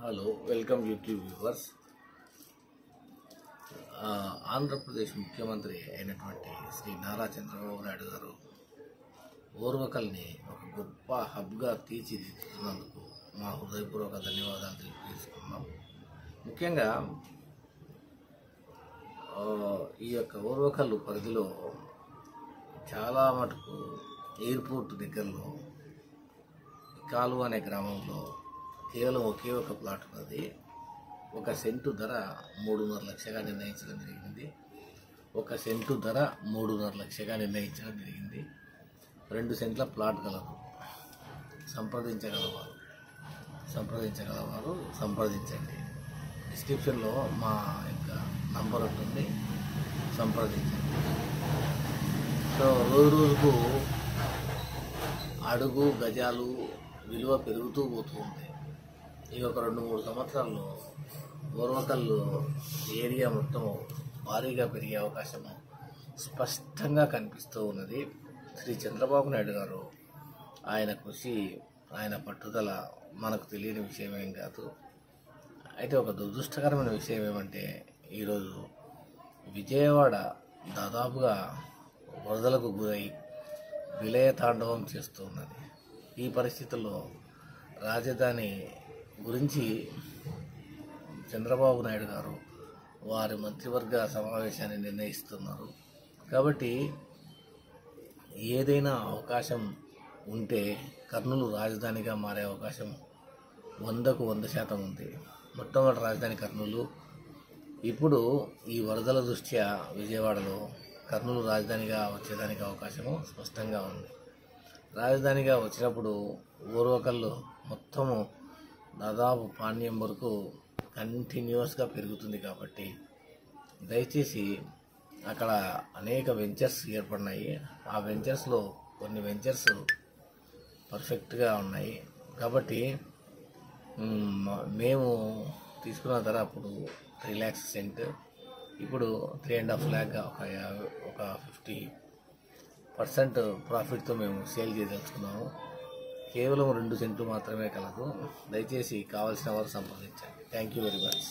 Hello welcome YouTube viewers. Andhra Pradesh ముఖ్యమంత్రి అయినటువంటి శ్రీ నారా చంద్రబాబు నాయుడు గారు ఓర్వకల్ని ఒక గొప్ప హబ్గా తీర్చిదిద్దుతున్నందుకు మా హృదయపూర్వక ధన్యవాదాలు తెలియజేసుకున్నాం. ముఖ్యంగా ఈ యొక్క ఓర్వకల్ పరిధిలో చాలా మటుకు ఎయిర్పోర్ట్ దగ్గరలో కాలువ అనే గ్రామంలో కేవలం ఒకే ఒక ప్లాట్ ఉన్నది. ఒక సెంటు ధర 3.5 లక్షగా నిర్ణయించడం జరిగింది. ఒక సెంటు ధర 3.5 లక్షగా నిర్ణయించడం జరిగింది. 2 సెంట్ల ప్లాట్ గలరు. సంప్రదించండి. డిస్క్రిప్షన్లో మా యొక్క నంబర్ ఉంటుంది, సంప్రదించండి. సో రోజుకు అడుగు గజాలు విలువ పెరుగుతూ పోతుంది. ఈ ఒక 2-3 సంవత్సరాల్లో ఓర్వకల్ ఏరియా మొత్తం భారీగా పెరిగే అవకాశం స్పష్టంగా కనిపిస్తూ ఉన్నది. శ్రీ చంద్రబాబు నాయుడు గారు ఆయన కృషి, ఆయన పట్టుదల మనకు తెలియని విషయమేం కాదు. అయితే ఒక దురదృష్టకరమైన విషయం ఏమంటే, ఈరోజు విజయవాడ దాదాపుగా వరదలకు గురై విలయ తాండవం చేస్తూ ఉన్నది. ఈ పరిస్థితుల్లో రాజధాని గురించి చంద్రబాబు నాయుడు గారు వారి మంత్రివర్గ సమావేశాన్ని నిర్ణయిస్తున్నారు. కాబట్టి ఏదైనా అవకాశం ఉంటే కర్నూలు రాజధానిగా మారే అవకాశం 100కు 100% ఉంది. మొట్టమొదటి రాజధాని కర్నూలు. ఇప్పుడు ఈ వరదల దృష్ట్యా విజయవాడలో కర్నూలు రాజధానిగా వచ్చేదానికి అవకాశము స్పష్టంగా ఉంది. రాజధానిగా వచ్చినప్పుడు ఓర్వకల్ మొత్తము దాదాపు పాణ్యం వరకు కంటిన్యూస్గా పెరుగుతుంది. కాబట్టి దయచేసి అక్కడ అనేక వెంచర్స్ ఏర్పడినాయి. ఆ వెంచర్స్లో కొన్ని వెంచర్స్ పర్ఫెక్ట్గా ఉన్నాయి. కాబట్టి మేము తీసుకున్న ధర అప్పుడు 3 lakhs సెంట్, ఇప్పుడు 3.5 lakh, ఒక 50% ప్రాఫిట్తో మేము సేల్ చేయదలుచుకున్నాము. కేవలం 2 సెంట్లు మాత్రమే కలదు. దయచేసి కావాల్సిన వారు సంప్రదించండి. Thank you very much.